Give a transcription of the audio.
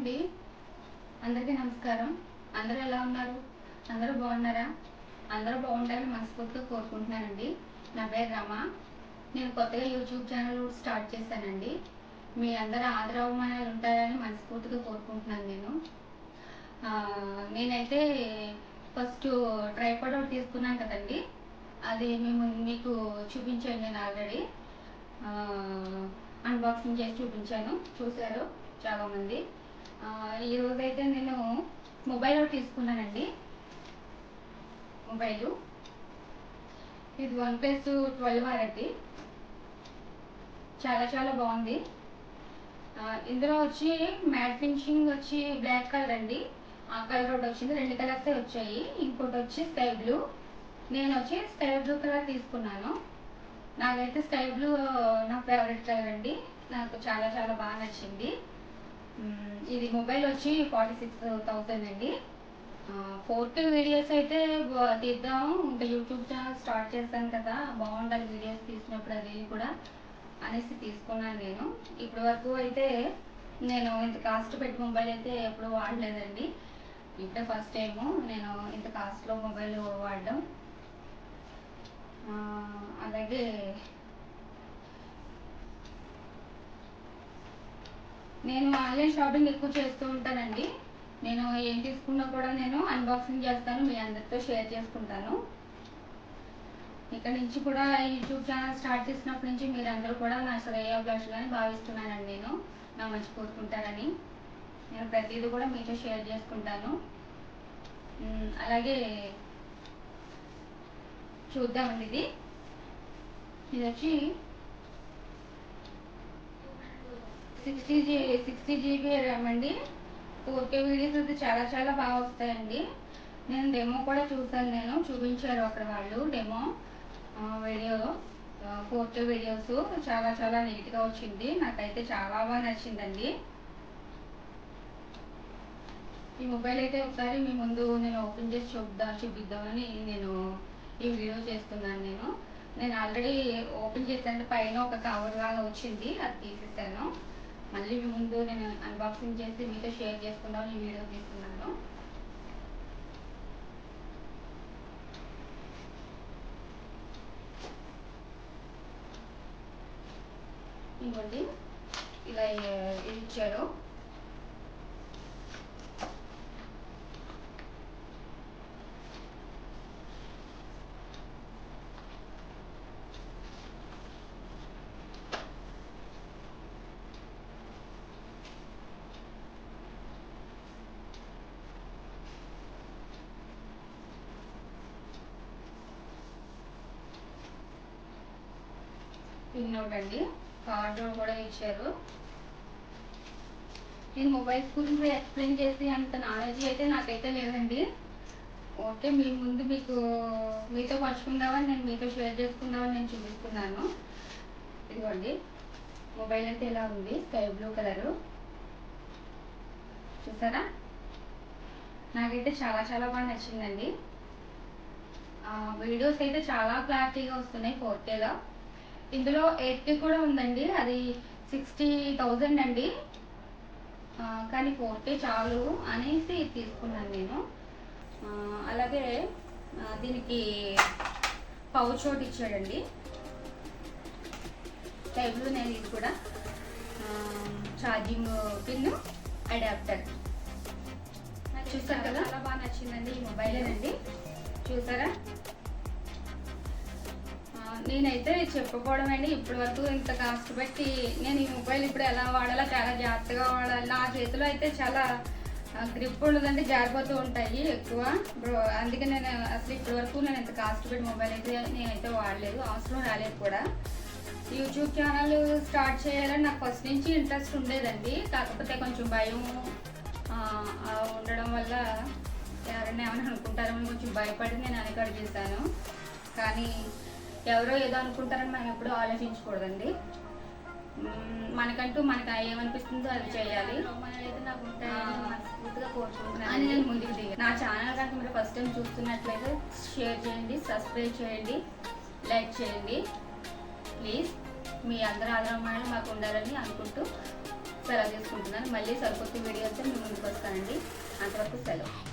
అండి, అందరికీ నమస్కారం. అందరూ ఎలా ఉన్నారు? అందరూ బాగున్నారా? అందరూ బాగుండాలని మనస్ఫూర్తిగా కోరుకుంటున్నానండి. నా పేరు రమ. నేను కొత్తగా యూట్యూబ్ ఛానల్ స్టార్ట్ చేశానండి. మీ అందరూ ఆదరాభిమానాలు ఉంటారని మనస్ఫూర్తిగా కోరుకుంటున్నాను నేనైతే ఫస్ట్ ట్రైపాడ్ ఒకటి తీసుకున్నాను కదండి, అది మీకు చూపించాను. నేను ఆల్రెడీ అన్బాక్సింగ్ చేసి చూపించాను, చూశారు చాలామంది. ఈరోజైతే నేను మొబైల్ తీసుకున్నానండి. మొబైలు ఇది OnePlus 12 వారటి. చాలా బాగుంది. ఇందులో వచ్చి మ్యాట్ ఫినిషింగ్ వచ్చి బ్లాక్ కలర్ అండి. ఆ కలర్ ఒకటి వచ్చింది, 2 కలర్స్ వచ్చాయి. ఇంకోటి వచ్చి స్కై బ్లూ. నేను వచ్చి స్కై బ్లూ కలర్ తీసుకున్నాను. నాకైతే స్కై బ్లూ నా ఫేవరెట్ కలర్ అండి. నాకు చాలా బాగా నచ్చింది. ఇది మొబైల్ వచ్చి 46,000 అండి. 4K వీడియోస్ అయితే తీద్దాం, ఇంకా యూట్యూబ్ ఛానల్ స్టార్ట్ చేస్తాను కదా, బాగుండాలి వీడియోస్ తీసినప్పుడు అది కూడా అనేసి తీసుకున్నాను నేను. ఇప్పటి వరకు అయితే నేను ఇంత కాస్ట్ పెట్టి మొబైల్ అయితే ఎప్పుడు వాడలేదండి. ఇప్పుడే ఫస్ట్ టైము నేను ఇంత కాస్ట్లో మొబైల్ వాడడం. అలాగే నేను ఆన్లైన్ షాపింగ్ ఎక్కువ చేస్తూ ఉంటానండి. నేను ఏం తీసుకున్నా కూడా నేను అన్బాక్సింగ్ చేస్తాను, మీ అందరితో షేర్ చేసుకుంటాను. ఇక్కడ నుంచి కూడా యూట్యూబ్ ఛానల్ స్టార్ట్ చేసినప్పటి నుంచి మీరందరూ కూడా నా శ్రేయోభిలాషులని భావిస్తున్నానండి. నేను నా మంచి కోరుకుంటారని నేను ప్రతిదీ కూడా మీతో షేర్ చేసుకుంటాను. అలాగే చూద్దామండి. ఇది వచ్చి 60 GB ర్యామ్ అండి. 4K వీడియోస్ అయితే చాలా బాగా వస్తాయండి. నేను డెమో కూడా చూసాను, నేను చూపించారు అక్కడ వాళ్ళు డెమో వీడియోలో. 4K వీడియోస్ చాలా నీట్గా వచ్చింది. నాకైతే చాలా బాగా నచ్చిందండి. ఈ మొబైల్ అయితే ఒకసారి మీ ముందు నేను ఓపెన్ చేసి చూపిద్దామని నేను ఈ వీడియో చేస్తున్నాను. నేను ఆల్రెడీ ఓపెన్ చేశాను, పైన ఒక కవర్ లాగా వచ్చింది, అది తీసేసాను. మళ్ళీ మీ ముందు నేను అన్బాక్సింగ్ చేసి మీతో షేర్ చేసుకుందామని ఈ వీడియో తీస్తున్నాను. ఇంకోటి ఇలా ఇచ్చారు. పిన్ నోట్ అండి, కార్డు కూడా ఇచ్చారు. నేను మొబైల్స్ గురించి ఎక్స్ప్లెయిన్ చేసి అంత నాలెడ్జ్ అయితే నాకైతే లేదండి. ఓకే, మీ ముందు మీతో పంచుకుందామని, నేను మీతో షేర్ చేసుకుందామని నేను చూపిస్తున్నాను. ఇదిగోండి, మొబైల్ అయితే ఇలా ఉంది, స్కై బ్లూ కలరు. చూసారా? నాకైతే చాలా బాగా నచ్చిందండి. వీడియోస్ అయితే చాలా క్లారిటీగా వస్తున్నాయి 4Kలో. ఇందులో 8K కూడా ఉందండి, అది 60,000 అండి. కానీ 4K చాలు అనేసి తీసుకున్నాను నేను. అలాగే దీనికి పౌచ్ ఒకటి ఇచ్చాడండి, టైప్లో. నేను ఇది కూడా ఛార్జింగ్ పిన్, అడాప్టర్. చూసారు కదా, చాలా బాగా నచ్చిందండి ఈ మొబైలేనండి. చూసారా? నేనైతే చెప్పుకోవడం అండి, ఇప్పటి వరకు ఇంత కాస్ట్ పెట్టి నేను ఈ మొబైల్ ఇప్పుడు ఎలా వాడాలో చాలా జాగ్రత్తగా వాడాలి. నా చేతిలో అయితే చాలా గ్రిప్ ఉండదండి, జారిపోతూ ఉంటాయి ఎక్కువ. అందుకే నేను అసలు ఇప్పటి వరకు నేను ఇంత కాస్ట్ పెట్టి మొబైల్ అయితే నేనైతే వాడలేదు, అవసరం రాలేదు కూడా. యూట్యూబ్ ఛానల్ స్టార్ట్ చేయాలని నాకు ఫస్ట్ నుంచి ఇంట్రెస్ట్ ఉండేదండి. కాకపోతే కొంచెం భయం ఉండడం వల్ల ఎవరైనా ఏమైనా అనుకుంటారని కొంచెం భయపడి నేను వెనకడు చేశాను. కానీ ఎవరో ఏదో అనుకుంటారని మనం ఎప్పుడూ ఆలోచించకూడదండి. మనకంటూ మనకు ఏమనిపిస్తుందో అది చేయాలి. అయితే నాకు ఉంటాయని మనస్ఫూర్తిగా కోరుకుంటున్నాను. నేను ముందుకు దిగాను. నా ఛానల్ కనుక మీరు ఫస్ట్ టైం చూస్తున్నట్లయితే షేర్ చేయండి, సబ్స్క్రైబ్ చేయండి, లైక్ చేయండి ప్లీజ్. మీ అందరి ఆదరణ మాకు ఉండాలని అనుకుంటూ సెలవు తీసుకుంటున్నాను. మళ్ళీ సరికొత్త వీడియోతో మీ ముందుకు వస్తానండి. అంతవరకు సెలవు.